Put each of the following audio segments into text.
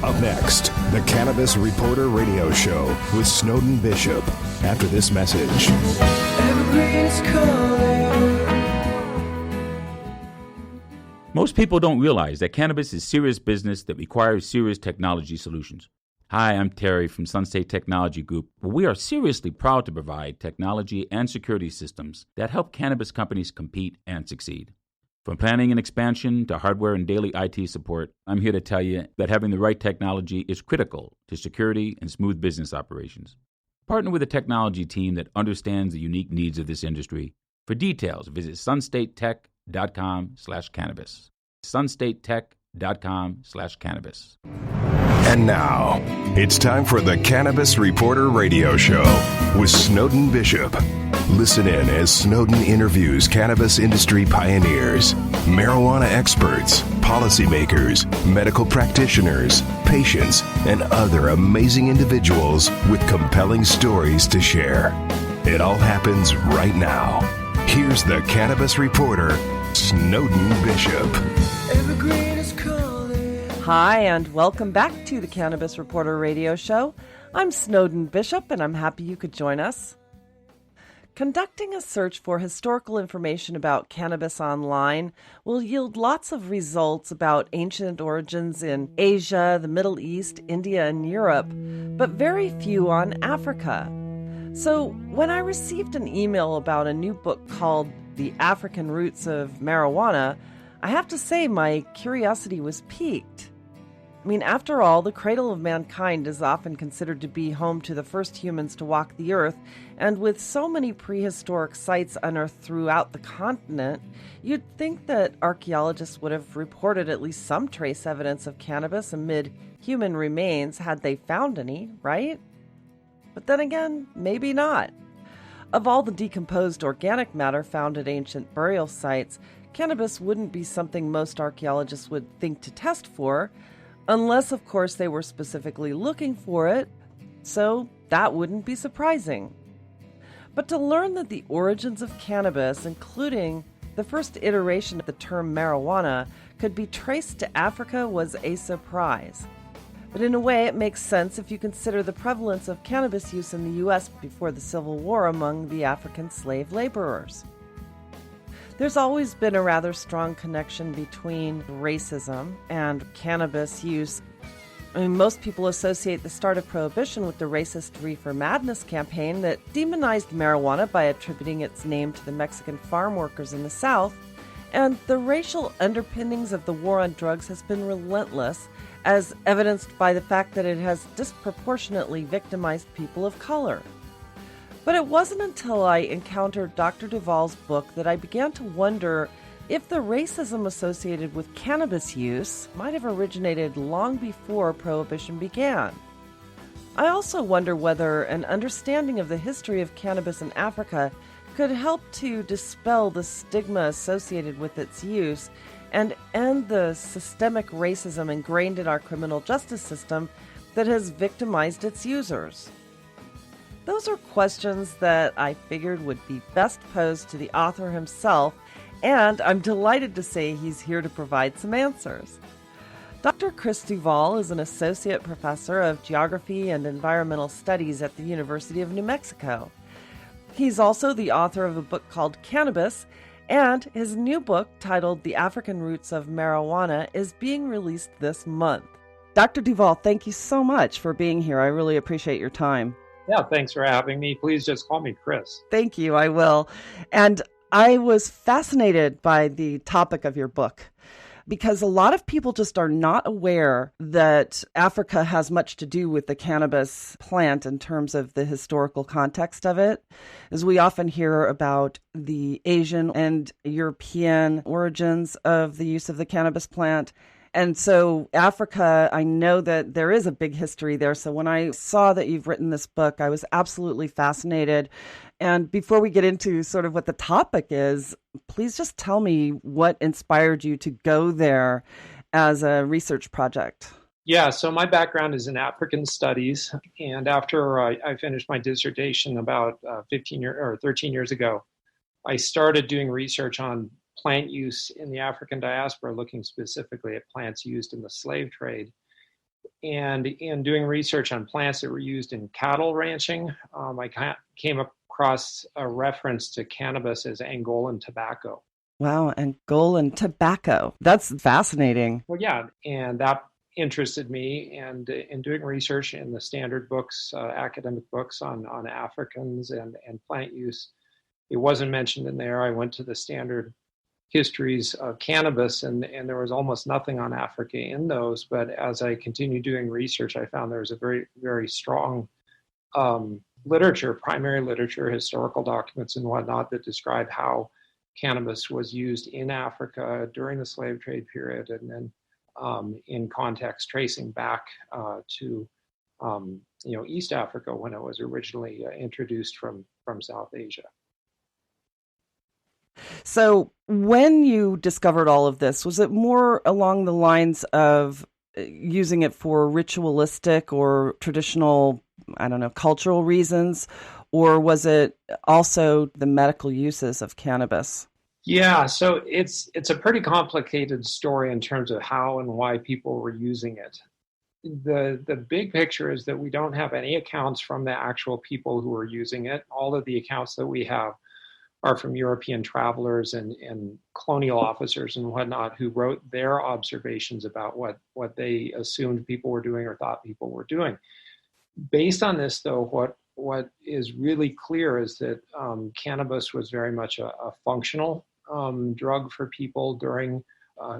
Up next, the Cannabis Reporter Radio Show with Snowden Bishop. After this message. Evergreen's calling. Most people don't realize that cannabis is serious business that requires serious technology solutions. Hi, I'm Terry from Sunstate Technology Group, where we are seriously proud to provide technology and security systems that help cannabis companies compete and succeed. From planning and expansion to hardware and daily IT support, I'm here to tell you that having the right technology is critical to security and smooth business operations. Partner with a technology team that understands the unique needs of this industry. For details, visit sunstatetech.com/cannabis. sunstatetech.com/cannabis. And now, it's time for the Cannabis Reporter Radio Show with Snowden Bishop. Listen in as Snowden interviews cannabis industry pioneers, marijuana experts, policymakers, medical practitioners, patients, and other amazing individuals with compelling stories to share. It all happens right now. Here's the Cannabis Reporter, Snowden Bishop. Evergreen is calling. Hi, and welcome back to the Cannabis Reporter Radio Show. I'm Snowden Bishop, and I'm happy you could join us. Conducting a search for historical information about cannabis online will yield lots of results about ancient origins in Asia, the Middle East, India, and Europe, but very few on Africa. So when I received an email about a new book called The African Roots of Marijuana, I have to say my curiosity was piqued. I mean, after all, the cradle of mankind is often considered to be home to the first humans to walk the earth, and with so many prehistoric sites unearthed throughout the continent, you'd think that archaeologists would have reported at least some trace evidence of cannabis amid human remains had they found any, right? But then again, maybe not. Of all the decomposed organic matter found at ancient burial sites, cannabis wouldn't be something most archaeologists would think to test for, unless, of course, they were specifically looking for it, so that wouldn't be surprising. But to learn that the origins of cannabis, including the first iteration of the term marijuana, could be traced to Africa was a surprise. But in a way, it makes sense if you consider the prevalence of cannabis use in the U.S. before the Civil War among the African slave laborers. There's always been a rather strong connection between racism and cannabis use. I mean, most people associate the start of Prohibition with the racist Reefer Madness campaign that demonized marijuana by attributing its name to the Mexican farm workers in the South, and the racial underpinnings of the war on drugs has been relentless, as evidenced by the fact that it has disproportionately victimized people of color. But it wasn't until I encountered Dr. Duvall's book that I began to wonder if the racism associated with cannabis use might have originated long before Prohibition began. I also wonder whether an understanding of the history of cannabis in Africa could help to dispel the stigma associated with its use and end the systemic racism ingrained in our criminal justice system that has victimized its users. Those are questions that I figured would be best posed to the author himself, and I'm delighted to say he's here to provide some answers. Dr. Chris Duvall is an associate professor of geography and environmental studies at the University of New Mexico. He's also the author of a book called Cannabis, and his new book, titled The African Roots of Marijuana, is being released this month. Dr. Duvall, thank you so much for being here. I really appreciate your time. Yeah, thanks for having me. Please just call me Chris. Thank you, I will. And I was fascinated by the topic of your book because a lot of people just are not aware that Africa has much to do with the cannabis plant in terms of the historical context of it. As we often hear about the Asian and European origins of the use of the cannabis plant. And so Africa, I know that there is a big history there. So when I saw that you've written this book, I was absolutely fascinated. And before we get into sort of what the topic is, please just tell me what inspired you to go there as a research project. Yeah, so my background is in African studies. And after I finished my dissertation about 13 years ago, I started doing research on plant use in the African diaspora, looking specifically at plants used in the slave trade. And in doing research on plants that were used in cattle ranching, I came across a reference to cannabis as Angolan tobacco. Wow, Angolan tobacco. That's fascinating. Well, yeah, and that interested me. And in doing research in the standard books, academic books on Africans and plant use, it wasn't mentioned in there. I went to the standard histories of cannabis, and there was almost nothing on Africa in those. But as I continued doing research, I found there was a very, very strong literature, primary literature, historical documents and whatnot that describe how cannabis was used in Africa during the slave trade period, and then in context tracing back to East Africa when it was originally introduced from South Asia. So when you discovered all of this, was it more along the lines of using it for ritualistic or traditional, I don't know, cultural reasons, or was it also the medical uses of cannabis? Yeah, so it's a pretty complicated story in terms of how and why people were using it. The big picture is that we don't have any accounts from the actual people who were using it. All of the accounts that we have are from European travelers and colonial officers and whatnot who wrote their observations about what they assumed people were doing or thought people were doing. Based on this, though, what is really clear is that cannabis was very much a functional drug for people during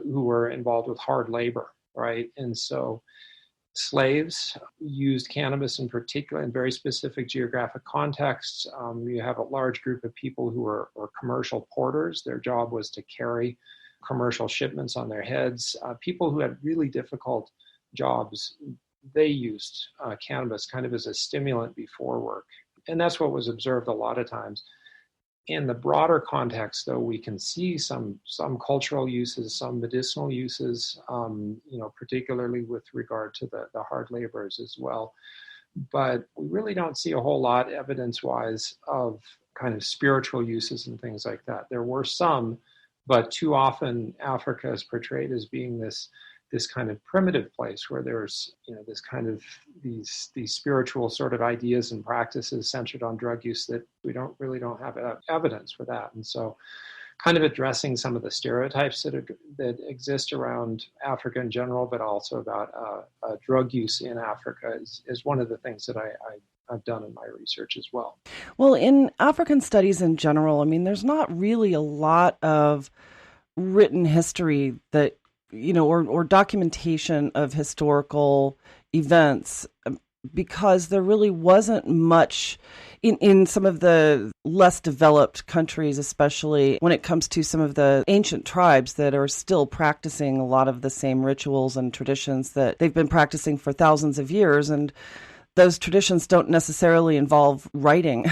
who were involved with hard labor, right? And so slaves used cannabis in particular in very specific geographic contexts. You have a large group of people who were commercial porters. Their job was to carry commercial shipments on their heads. People who had really difficult jobs, they used cannabis kind of as a stimulant before work. And that's what was observed a lot of times. In the broader context, though, we can see some cultural uses, some medicinal uses, particularly with regard to the hard laborers as well. But we really don't see a whole lot evidence-wise of kind of spiritual uses and things like that. There were some, but too often Africa is portrayed as being this kind of primitive place where there's this kind of these spiritual sort of ideas and practices centered on drug use that we don't have evidence for that. And so kind of addressing some of the stereotypes that exist around Africa in general, but also about drug use in Africa is one of the things that I've done in my research as well. Well, in African studies in general, I mean, there's not really a lot of written history that or documentation of historical events, because there really wasn't much in some of the less developed countries, especially when it comes to some of the ancient tribes that are still practicing a lot of the same rituals and traditions that they've been practicing for thousands of years. And those traditions don't necessarily involve writing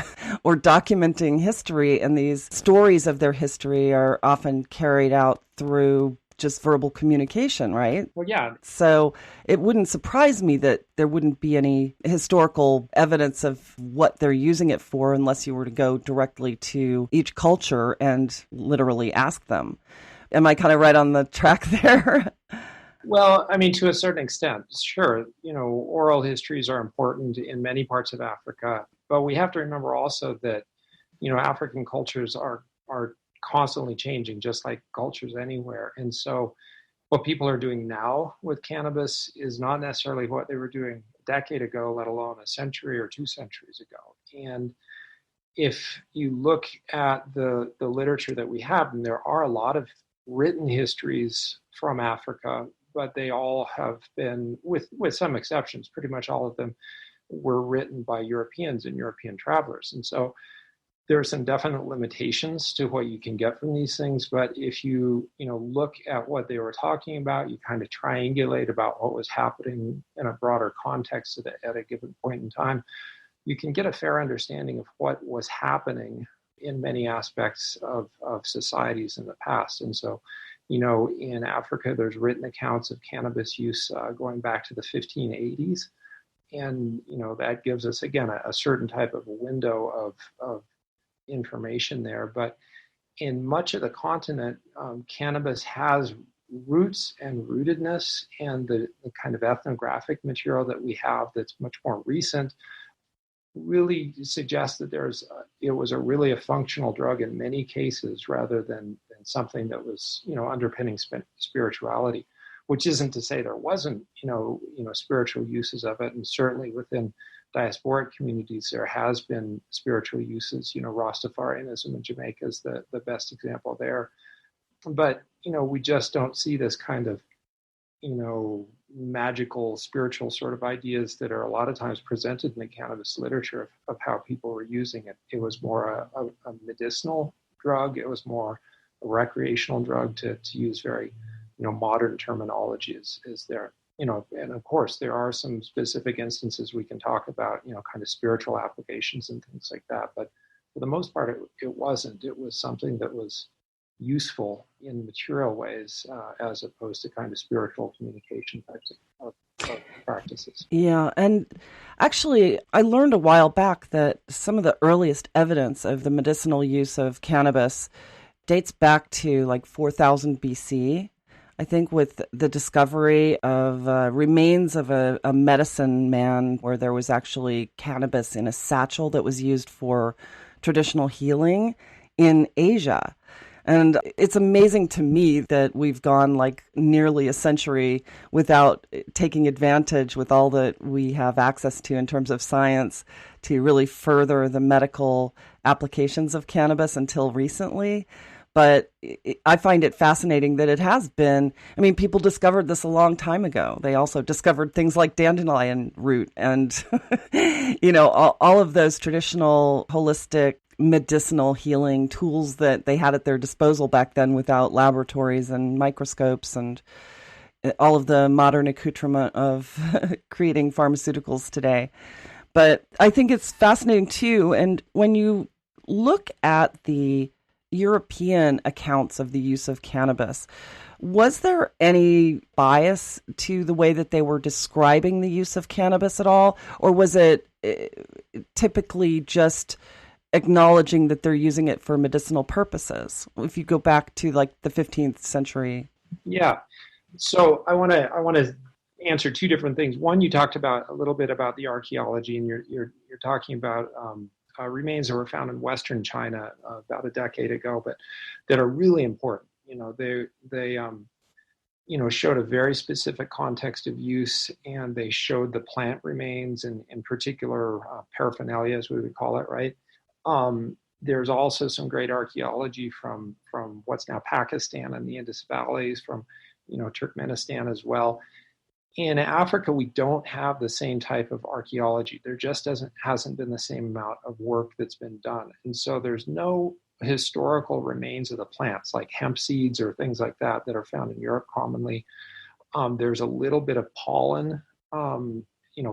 or documenting history, and these stories of their history are often carried out through just verbal communication, right? Well, yeah. So it wouldn't surprise me that there wouldn't be any historical evidence of what they're using it for unless you were to go directly to each culture and literally ask them. Am I kind of right on the track there? Well, I mean, to a certain extent, sure. Oral histories are important in many parts of Africa, but we have to remember also that, African cultures are constantly changing, just like cultures anywhere. And so what people are doing now with cannabis is not necessarily what they were doing a decade ago, let alone a century or 2 centuries ago. And if you look at the literature that we have, and there are a lot of written histories from Africa, but they all have been, with some exceptions, pretty much all of them were written by Europeans and European travelers. And so there are some definite limitations to what you can get from these things, but if you look at what they were talking about, you kind of triangulate about what was happening in a broader context at a given point in time, you can get a fair understanding of what was happening in many aspects of societies in the past. And so, in Africa, there's written accounts of cannabis use going back to the 1580s. And, that gives us, again, a certain type of a window of information there. But in much of the continent, cannabis has roots and rootedness and the kind of ethnographic material that we have that's much more recent really suggests that it was really a functional drug in many cases rather than something that was underpinning spirituality, which isn't to say there wasn't spiritual uses of it, and certainly within diasporic communities there has been spiritual uses. Rastafarianism in Jamaica is the best example there, but we just don't see this kind of magical spiritual sort of ideas that are a lot of times presented in the cannabis literature of how people were using it. It was more a medicinal drug. It was more a recreational drug, to use very modern terminology is there. And of course there are some specific instances we can talk about, kind of spiritual applications and things like that, but for the most part it wasn't. It was something that was useful in material ways, as opposed to kind of spiritual communication types of practices. Yeah, and actually I learned a while back that some of the earliest evidence of the medicinal use of cannabis dates back to like 4000 BC, I think, with the discovery of remains of a medicine man where there was actually cannabis in a satchel that was used for traditional healing in Asia. And it's amazing to me that we've gone like nearly a century without taking advantage with all that we have access to in terms of science to really further the medical applications of cannabis until recently. But I find it fascinating that it has been, people discovered this a long time ago. They also discovered things like dandelion root and, all of those traditional holistic medicinal healing tools that they had at their disposal back then without laboratories and microscopes and all of the modern accoutrement of creating pharmaceuticals today. But I think it's fascinating too. And when you look at the European accounts of the use of cannabis, was there any bias to the way that they were describing the use of cannabis at all? Or was it typically just acknowledging that they're using it for medicinal purposes? If you go back to like the 15th century. Yeah. So I want to answer two different things. One, you talked about a little bit about the archaeology, and you're talking about remains that were found in Western China about a decade ago, but that are really important. They showed a very specific context of use, and they showed the plant remains and in particular paraphernalia, as we would call it, right? There's also some great archaeology from what's now Pakistan and the Indus valleys, from Turkmenistan as well. In Africa, we don't have the same type of archaeology. There just hasn't been the same amount of work that's been done, and so there's no historical remains of the plants like hemp seeds or things like that are found in Europe commonly. There's a little bit of pollen.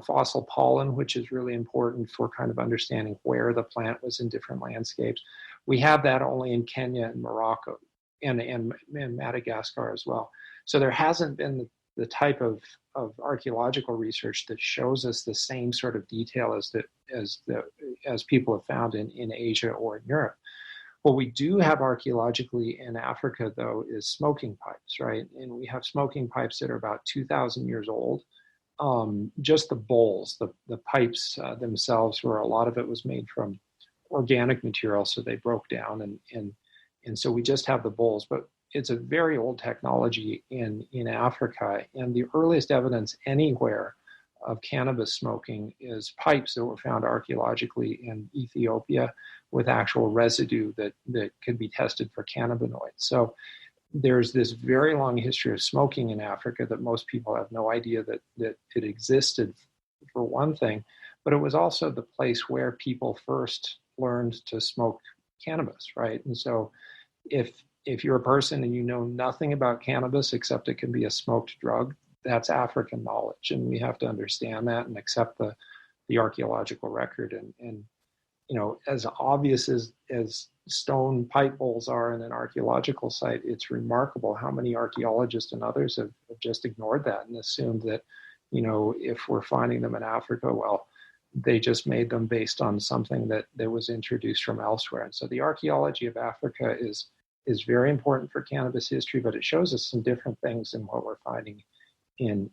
Fossil pollen, which is really important for kind of understanding where the plant was in different landscapes. We have that only in Kenya and Morocco and Madagascar as well. So there hasn't been the type of archaeological research that shows us the same sort of detail as people have found in Asia or in Europe. What we do have archaeologically in Africa, though, is smoking pipes, right? And we have smoking pipes that are about 2,000 years old. Just the bowls, the pipes themselves, where a lot of it was made from organic material, so they broke down, and so we just have the bowls. But it's a very old technology in Africa, and the earliest evidence anywhere of cannabis smoking is pipes that were found archaeologically in Ethiopia with actual residue that could be tested for cannabinoids. So there's this very long history of smoking in Africa that most people have no idea that it existed, for one thing, but it was also the place where people first learned to smoke cannabis, right? And so if you're a person and you know nothing about cannabis except it can be a smoked drug, that's African knowledge, and we have to understand that and accept the archaeological record. And as obvious as stone pipe bowls are in an archaeological site, it's remarkable how many archaeologists and others have just ignored that and assumed that, if we're finding them in Africa, well, they just made them based on something that was introduced from elsewhere. And so the archaeology of Africa is is very important for cannabis history, but it shows us some different things than what we're finding in